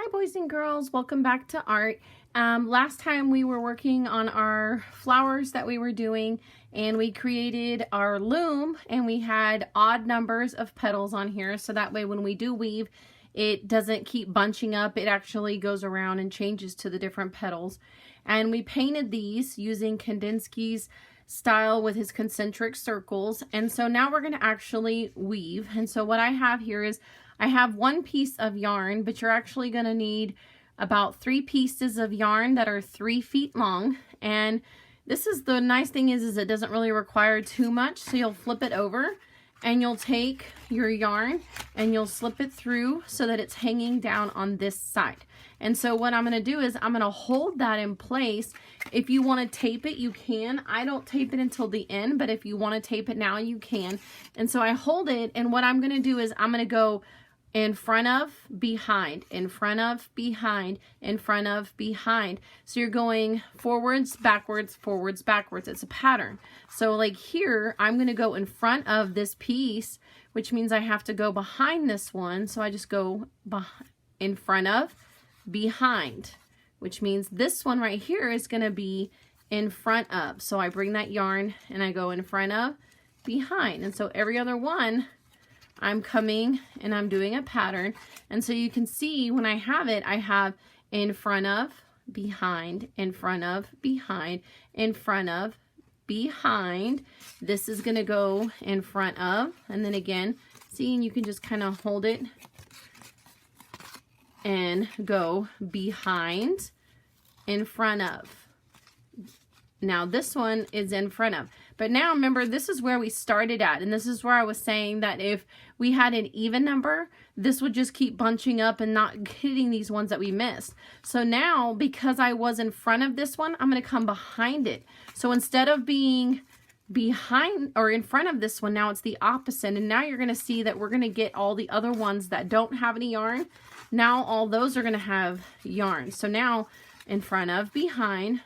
Hi boys and girls, welcome back to art. Last time we were working on our flowers that we were doing, and we created our loom and we had odd numbers of petals on here, so that way when we do weave it doesn't keep bunching up, it actually goes around and changes to the different petals. And we painted these using Kandinsky's style with his concentric circles, and so now we're going to actually weave. And so what I have here is I have one piece of yarn, but you're actually going to need about 3 pieces of yarn that are 3 feet long. And this is the nice thing is it doesn't really require too much. So you'll flip it over and you'll take your yarn and you'll slip it through so that it's hanging down on this side. And so what I'm going to do is I'm going to hold that in place. If you want to tape it, you can. I don't tape it until the end, but if you want to tape it now, you can. And so I hold it, and what I'm going to do is I'm going to go in front of, behind, in front of, behind, in front of, behind. So you're going forwards, backwards, forwards, backwards. It's a pattern. So like here, I'm going to go in front of this piece, which means I have to go behind this one. So I just go in front of, behind, which means this one right here is going to be in front of. So I bring that yarn and I go in front of, behind. And so every other one, I'm coming and I'm doing a pattern. And so you can see when I have it, I have in front of, behind, in front of, behind, in front of, behind. This is going to go in front of, and then again, see, and you can just kind of hold it and go behind, in front of. Now this one is in front of. But now remember, this is where we started at, and this is where I was saying that if we had an even number, this would just keep bunching up and not hitting these ones that we missed. So now, because I was in front of this one, I'm going to come behind it. So instead of being behind or in front of this one, now it's the opposite. And now you're going to see that we're going to get all the other ones that don't have any yarn. Now all those are going to have yarn. So now in front of, behind,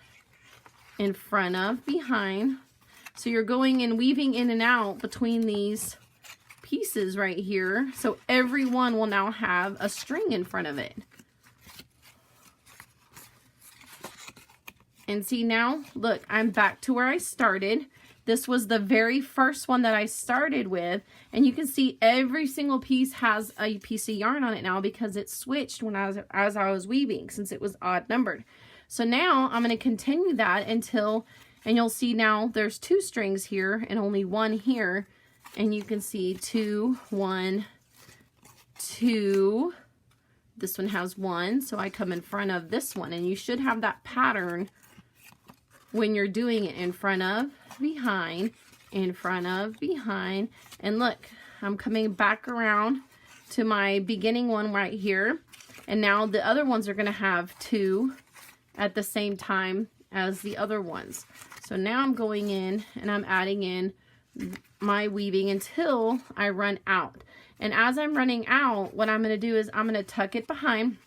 in front of, behind. So you're going and weaving in and out between these pieces right here. So every one will now have a string in front of it. And see now, look, I'm back to where I started. This was the very first one that I started with. And you can see every single piece has a piece of yarn on it now because it switched when as I was weaving, since it was odd numbered. So now I'm going to continue that until, and you'll see now there's 2 strings here and only 1 here. And you can see 2, 1, 2. This one has 1, so I come in front of this one. And you should have that pattern when you're doing it: in front of, behind, in front of, behind. And look, I'm coming back around to my beginning one right here. And now the other ones are going to have 2 at the same time as the other ones. So now I'm going in and I'm adding in my weaving until I run out. And as I'm running out, what I'm going to do is I'm going to tuck it behind.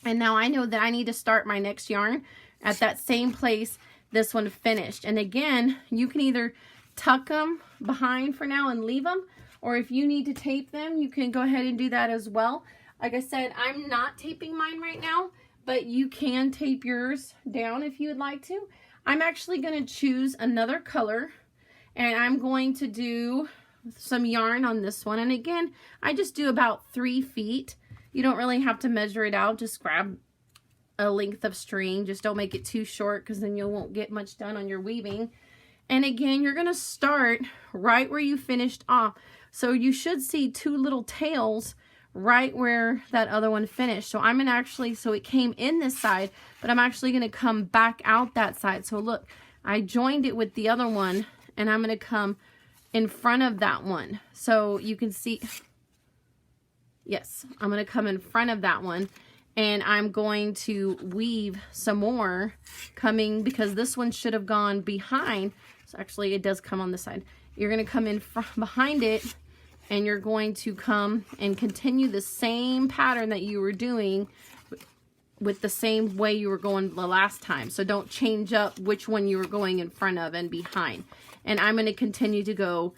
And now I know that I need to start my next yarn at that same place this one finished. And again, you can either tuck them behind for now and leave them, or if you need to tape them, you can go ahead and do that as well. Like I said, I'm not taping mine right now, but you can tape yours down if you would like to. I'm actually going to choose another color, and I'm going to do some yarn on this one. And again, I just do about 3 feet. You don't really have to measure it out. Just grab a length of string. Just don't make it too short, because then you won't get much done on your weaving. And again, you're going to start right where you finished off. So you should see 2 little tails right where that other one finished. So I'm going to actually, so it came in this side, but I'm actually going to come back out that side. So look, I joined it with the other one, and I'm going to come in front of that one. So you can see, yes, I'm going to come in front of that one, and I'm going to weave some more coming, because this one should have gone behind. So actually it does come on this side. You're going to come in behind it, and you're going to come and continue the same pattern that you were doing with the same way you were going the last time. So don't change up which one you were going in front of and behind. And I'm going to continue to go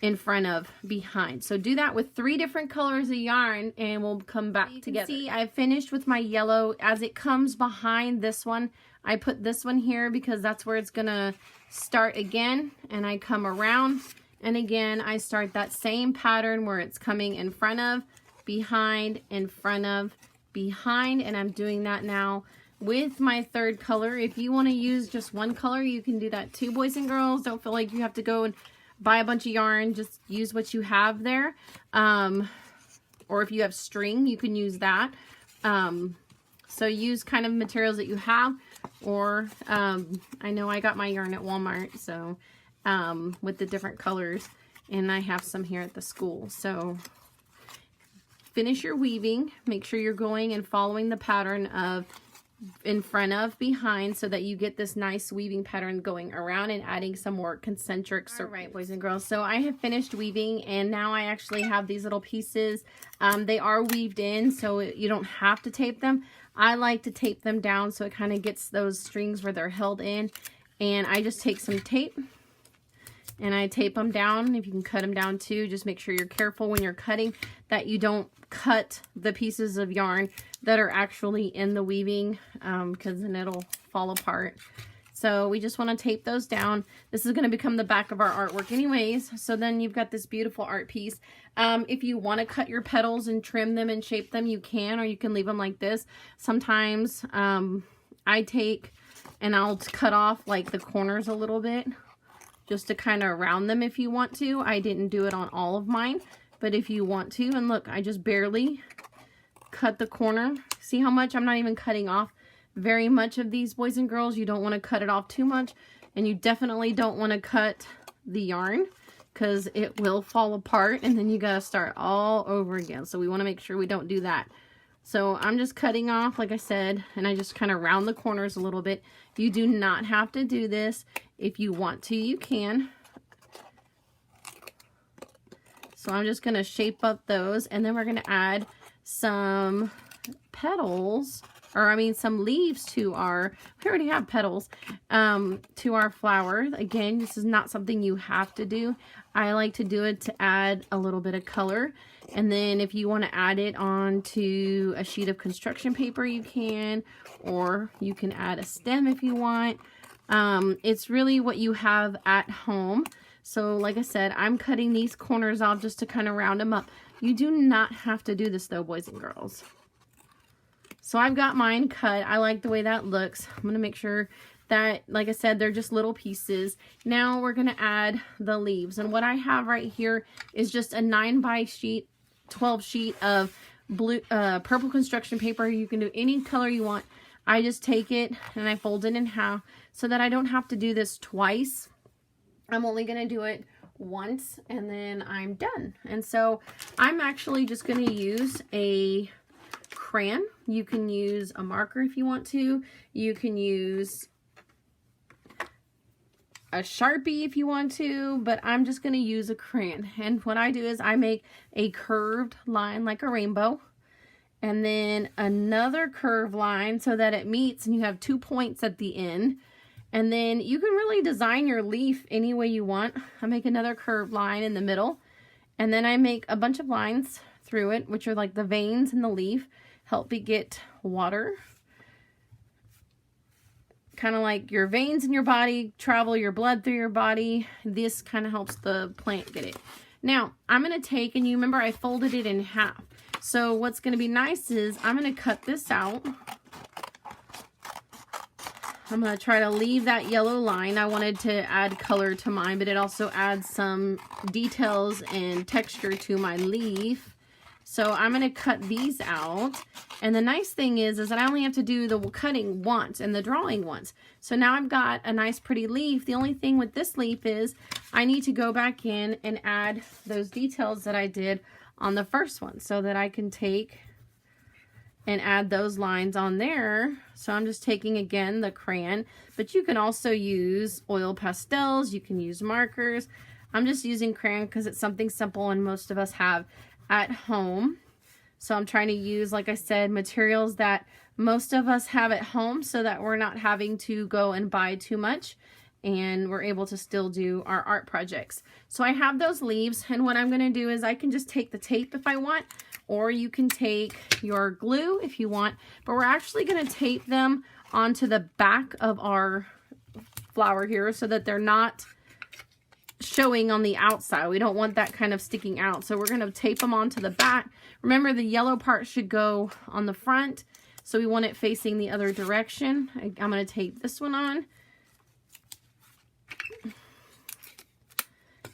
in front of, behind. So do that with 3 different colors of yarn and we'll come back together. See, I finished with my yellow. As it comes behind this one, I put this one here because that's where it's gonna start again, and I come around and again I start that same pattern where it's coming in front of, behind, in front of, behind, and I'm doing that now with my 3rd color. If you want to use just one color, you can do that too, boys and girls. Don't feel like you have to go and buy a bunch of yarn. Just use what you have there. Or if you have string, you can use that. So use kind of materials that you have. Or I know I got my yarn at Walmart, so with the different colors, and I have some here at the school. So finish your weaving. Make sure you're going and following the pattern of in front of, behind, so that you get this nice weaving pattern going around and adding some more concentric circles. All right, boys and girls, so I have finished weaving and now I actually have these little pieces. They are weaved in, so you don't have to tape them. I like to tape them down so it kind of gets those strings where they're held in, and I just take some tape and I tape them down. If you can cut them down too, just make sure you're careful when you're cutting that you don't cut the pieces of yarn that are actually in the weaving, because then it'll fall apart. So we just want to tape those down. This is going to become the back of our artwork anyways. So then you've got this beautiful art piece. If you want to cut your petals and trim them and shape them, you can, or you can leave them like this. Sometimes I take and I'll cut off like the corners a little bit just to kind of round them if you want to. I didn't do it on all of mine, but if you want to, and look, I just barely cut the corner. See how much? I'm not even cutting off very much of these, boys and girls. You don't want to cut it off too much, and you definitely don't want to cut the yarn because it will fall apart and then you got to start all over again. So we want to make sure we don't do that. So I'm just cutting off, like I said, and I just kind of round the corners a little bit. You do not have to do this. If you want to, you can. So I'm just going to shape up those, and then we're going to add some petals, or I mean some leaves to our, we already have petals, to our flower. Again, this is not something you have to do. I like to do it to add a little bit of color. And then if you want to add it onto a sheet of construction paper, you can, or you can add a stem if you want. It's really what you have at home. So like I said, I'm cutting these corners off just to kind of round them up. You do not have to do this though, boys and girls. So I've got mine cut. I like the way that looks. I'm going to make sure that, like I said, they're just little pieces. Now we're going to add the leaves. And what I have right here is just a 9x12 sheet of blue, purple construction paper. You can do any color you want. I just take it and I fold it in half so that I don't have to do this twice. I'm only going to do it once and then I'm done. And so I'm actually just going to use a crayon. You can use a marker if you want to. You can use a Sharpie if you want to, but I'm just going to use a crayon. And what I do is I make a curved line like a rainbow, and then another curved line so that it meets and you have 2 points at the end. And then you can really design your leaf any way you want. I make another curved line in the middle, and then I make a bunch of lines through it, which are like the veins in the leaf, help it get water. Kind of like your veins in your body travel your blood through your body. This kind of helps the plant get it. Now, I'm going to take, and you remember I folded it in half. So what's going to be nice is I'm going to cut this out. I'm going to try to leave that yellow line. I wanted to add color to mine, but it also adds some details and texture to my leaf. So I'm going to cut these out. And the nice thing is that I only have to do the cutting once and the drawing once. So now I've got a nice pretty leaf. The only thing with this leaf is I need to go back in and add those details that I did on the first one so that I can take and add those lines on there. So I'm just taking again the crayon, but you can also use oil pastels, you can use markers. I'm just using crayon because it's something simple and most of us have at home. So I'm trying to use, like I said, materials that most of us have at home so that we're not having to go and buy too much. and we're able to still do our art projects. So I have those leaves, and what I'm going to do is I can just take the tape if I want, or you can take your glue if you want, but we're actually going to tape them onto the back of our flower here so that they're not showing on the outside. We don't want that kind of sticking out, so we're going to tape them onto the back. Remember, the yellow part should go on the front, so we want it facing the other direction. I'm going to tape this one on.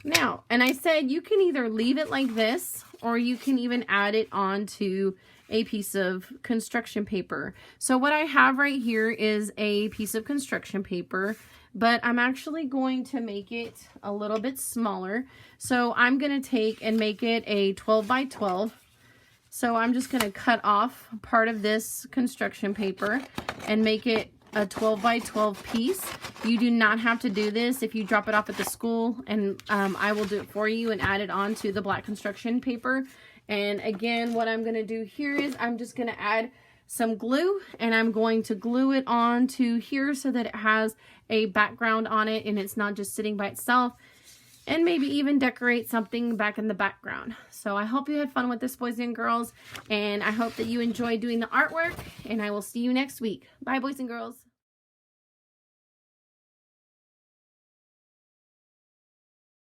Now, and I said you can either leave it like this, or you can even add it onto a piece of construction paper. So what I have right here is a piece of construction paper, but I'm actually going to make it a little bit smaller. So I'm going to take and make it a 12 by 12. So I'm just going to cut off part of this construction paper and make it a 12 by 12 piece. You do not have to do this if you drop it off at the school, and I will do it for you and add it onto the black construction paper. And again, what I'm going to do here is I'm just going to add some glue, and I'm going to glue it onto here so that it has a background on it and it's not just sitting by itself, and maybe even decorate something back in the background. So I hope you had fun with this, boys and girls, and I hope that you enjoyed doing the artwork, and I will see you next week. Bye, boys and girls.